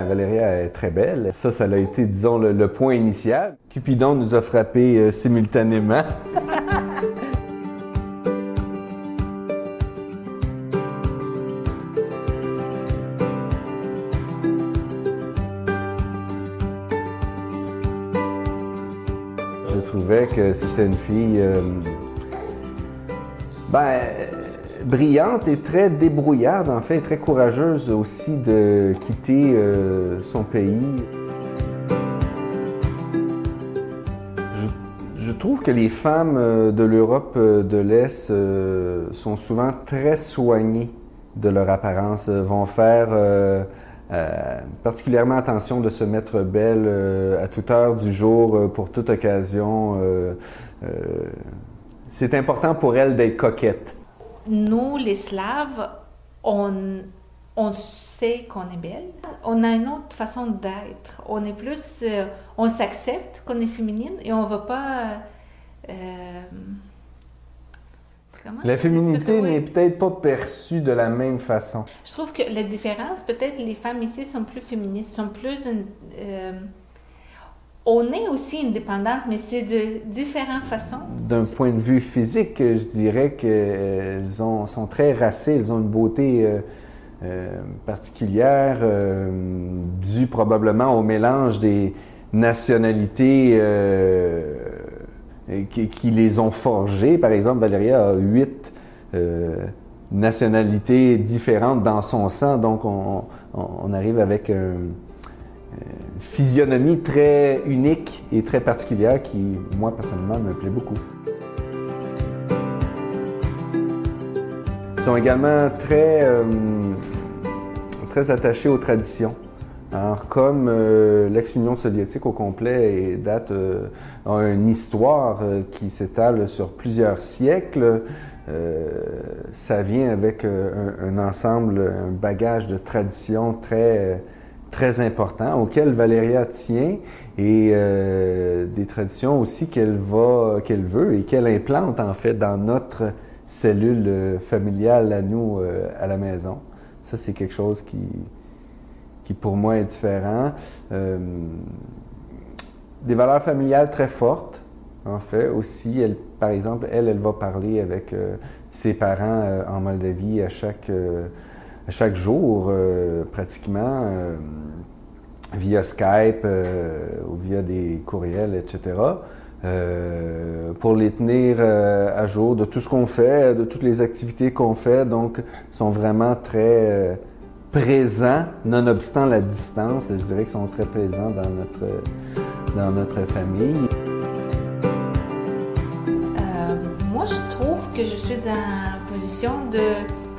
Valéria est très belle. Ça a été, disons, le point initial. Cupidon nous a frappés simultanément. Je trouvais que c'était une fille brillante et très débrouillarde, en fait, et très courageuse aussi de quitter son pays. Je trouve que les femmes de l'Europe de l'Est sont souvent très soignées de leur apparence, vont faire particulièrement attention de se mettre belle à toute heure du jour, pour toute occasion. C'est important pour elles d'être coquettes. Nous, les Slaves, on sait qu'on est belle. On a une autre façon d'être. On est plus... on s'accepte qu'on est féminine et on ne va pas... La féminité n'est peut-être pas perçue de la même façon. Je trouve que la différence, peut-être les femmes ici sont plus féministes, sont plus... on est aussi indépendantes, mais c'est de différentes façons. D'un point de vue physique, je dirais qu'elles sont très racées, elles ont une beauté particulière, due probablement au mélange des nationalités qui les ont forgées. Par exemple, Valéria a 8 nationalités différentes dans son sang, donc on arrive avec une physionomie très unique et très particulière qui, moi, personnellement, me plaît beaucoup. Ils sont également très attachés aux traditions. Alors, comme l'ex-Union soviétique au complet a une histoire qui s'étale sur plusieurs siècles, ça vient avec un ensemble, un bagage de traditions très important auquel Valéria tient et des traditions aussi qu'elle veut et qu'elle implante en fait dans notre cellule familiale à nous, à la maison. Ça, c'est quelque chose qui pour moi est différent. Des valeurs familiales très fortes, en fait, aussi. Par exemple, elle va parler avec ses parents en Moldavie à chaque jour, pratiquement, via Skype ou via des courriels, etc., pour les tenir à jour de tout ce qu'on fait, de toutes les activités qu'on fait. Donc, ils sont vraiment très présents, nonobstant la distance. Je dirais qu'ils sont très présents dans notre famille. Moi, je trouve que je suis dans la position de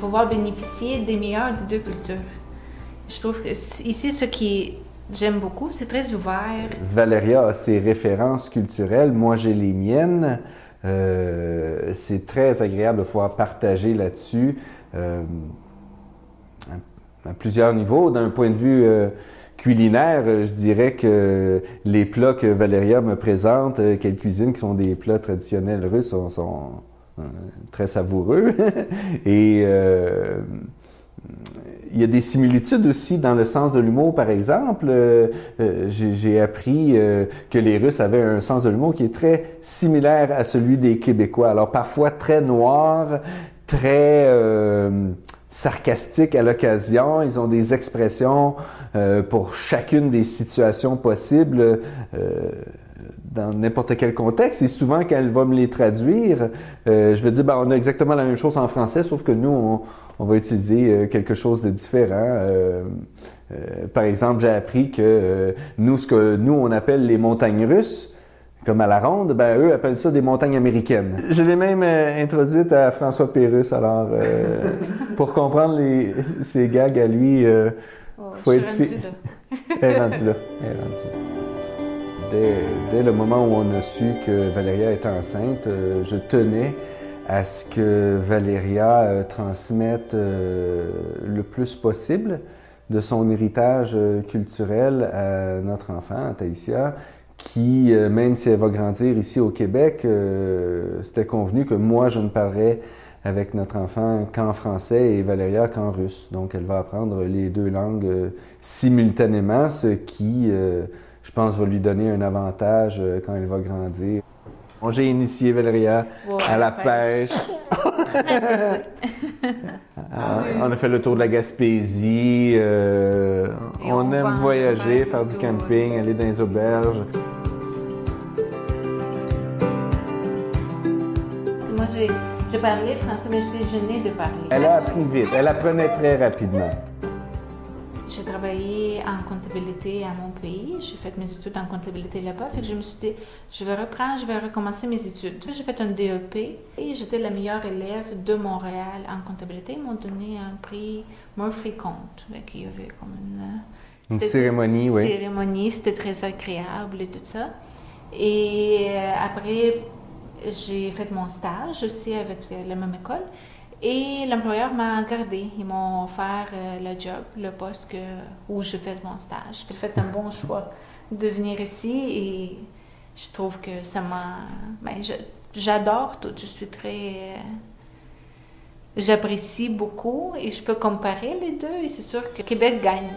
pouvoir bénéficier des meilleurs des deux cultures. Je trouve que ici, ce qui j'aime beaucoup, c'est très ouvert. Valéria a ses références culturelles, moi j'ai les miennes. C'est très agréable de pouvoir partager là-dessus à plusieurs niveaux. D'un point de vue culinaire, je dirais que les plats que Valéria me présente, qu'elle cuisine, qui sont des plats traditionnels russes, sont très savoureux. Et il y a des similitudes aussi dans le sens de l'humour, par exemple. J'ai appris que les Russes avaient un sens de l'humour qui est très similaire à celui des Québécois. Alors parfois très noir, très sarcastique à l'occasion. Ils ont des expressions pour chacune des situations possibles dans n'importe quel contexte. Et souvent, quand elle va me les traduire, je vais dire, on a exactement la même chose en français, sauf que nous, on va utiliser quelque chose de différent. Par exemple, j'ai appris que ce que nous, on appelle les montagnes russes, comme à la ronde, eux appellent ça des montagnes américaines. Je l'ai même introduite à François Pérusse, alors pour comprendre ces gags à lui, faut être... Elle est rendue là. Dès le moment où on a su que Valéria était enceinte, je tenais à ce que Valéria transmette le plus possible de son héritage culturel à notre enfant, à Taïsia, qui, même si elle va grandir ici au Québec, c'était convenu que moi, je ne parlerais avec notre enfant qu'en français et Valéria qu'en russe. Donc, elle va apprendre les deux langues simultanément, ce qui, je pense, va lui donner un avantage quand elle va grandir. J'ai initié Valéria à la pêche. On a fait le tour de la Gaspésie. On aime voyager, faire du camping, aller dans les auberges. Moi, j'ai parlé français, mais j'étais gênée de parler. Elle a appris vite. Elle apprenait très rapidement. J'ai travaillé en comptabilité à mon pays. J'ai fait mes études en comptabilité là-bas. Fait que je me suis dit, je vais recommencer mes études. J'ai fait un DEP et j'étais la meilleure élève de Montréal en comptabilité. Ils m'ont donné un prix Murphy Compte. Il y avait comme une cérémonie, oui. Cérémonie, c'était très agréable et tout ça. Et après, j'ai fait mon stage aussi avec la même école. Et l'employeur m'a gardée. Ils m'ont offert le job, le poste où j'ai fait mon stage. J'ai fait un bon choix de venir ici et je trouve que ça m'a... j'adore tout. Je suis très... j'apprécie beaucoup et je peux comparer les deux et c'est sûr que Québec gagne.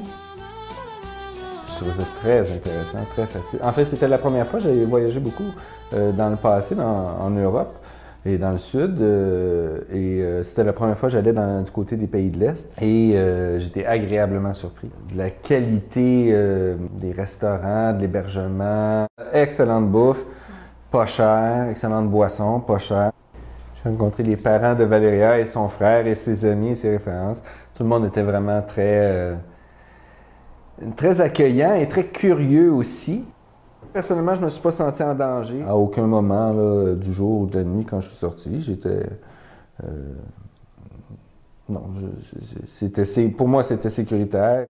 Je trouvais ça très intéressant, très facile. En fait, c'était la première fois que j'avais voyagé beaucoup dans le passé en Europe. Et dans le sud, c'était la première fois que j'allais du côté des pays de l'Est et j'étais agréablement surpris de la qualité des restaurants, de l'hébergement, excellente bouffe, pas cher, excellente boisson, pas cher. J'ai rencontré les parents de Valéria et son frère et ses amis et ses références. Tout le monde était vraiment très accueillant et très curieux aussi. Personnellement, je ne me suis pas senti en danger. À aucun moment là, du jour ou de la nuit quand je suis sorti, j'étais... non, pour moi, c'était sécuritaire.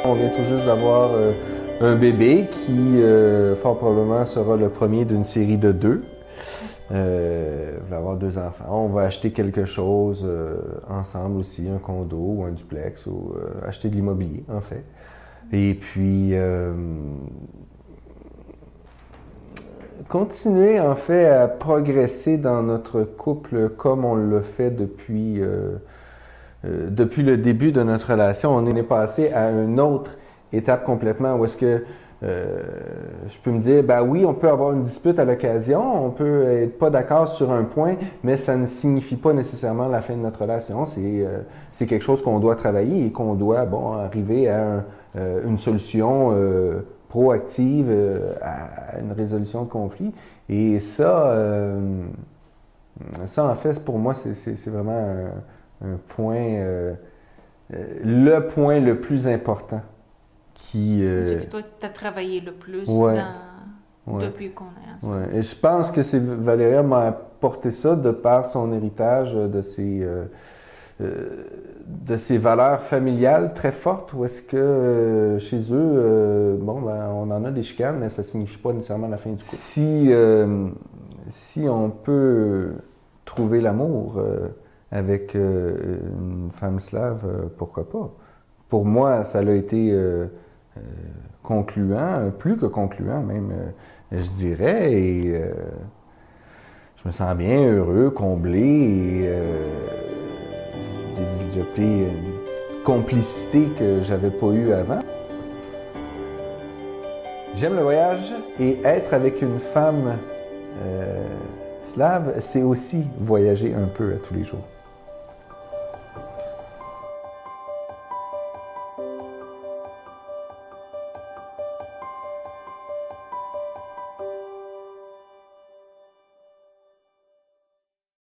On vient tout juste d'avoir un bébé qui, fort probablement, sera le premier d'une série de 2. On va avoir 2 enfants. On va acheter quelque chose ensemble aussi, un condo ou un duplex, ou acheter de l'immobilier, en fait. Et puis, continuer, en fait, à progresser dans notre couple comme on le fait depuis le début de notre relation. On est passé à une autre étape complètement où est-ce que je peux me dire, ben oui, on peut avoir une dispute à l'occasion, on peut être pas d'accord sur un point, mais ça ne signifie pas nécessairement la fin de notre relation. C'est quelque chose qu'on doit travailler et qu'on doit, arriver à une solution proactive, à une résolution de conflit. Et ça, en fait, pour moi, c'est vraiment un point, le point le plus important. C'est que toi, tu as travaillé le plus depuis qu'on est ensemble. Ouais. Et je pense que Valéria m'a apporté ça de par son héritage de ses valeurs familiales très fortes, où est-ce que chez eux, on en a des chicanes, mais ça ne signifie pas nécessairement la fin du couple. Si on peut trouver l'amour avec une femme slave, pourquoi pas? Pour moi, ça a été... concluant, plus que concluant même, je dirais, et je me sens bien heureux, comblé, et j'ai développé une complicité que j'avais pas eue avant. J'aime le voyage et être avec une femme slave, c'est aussi voyager un peu à tous les jours.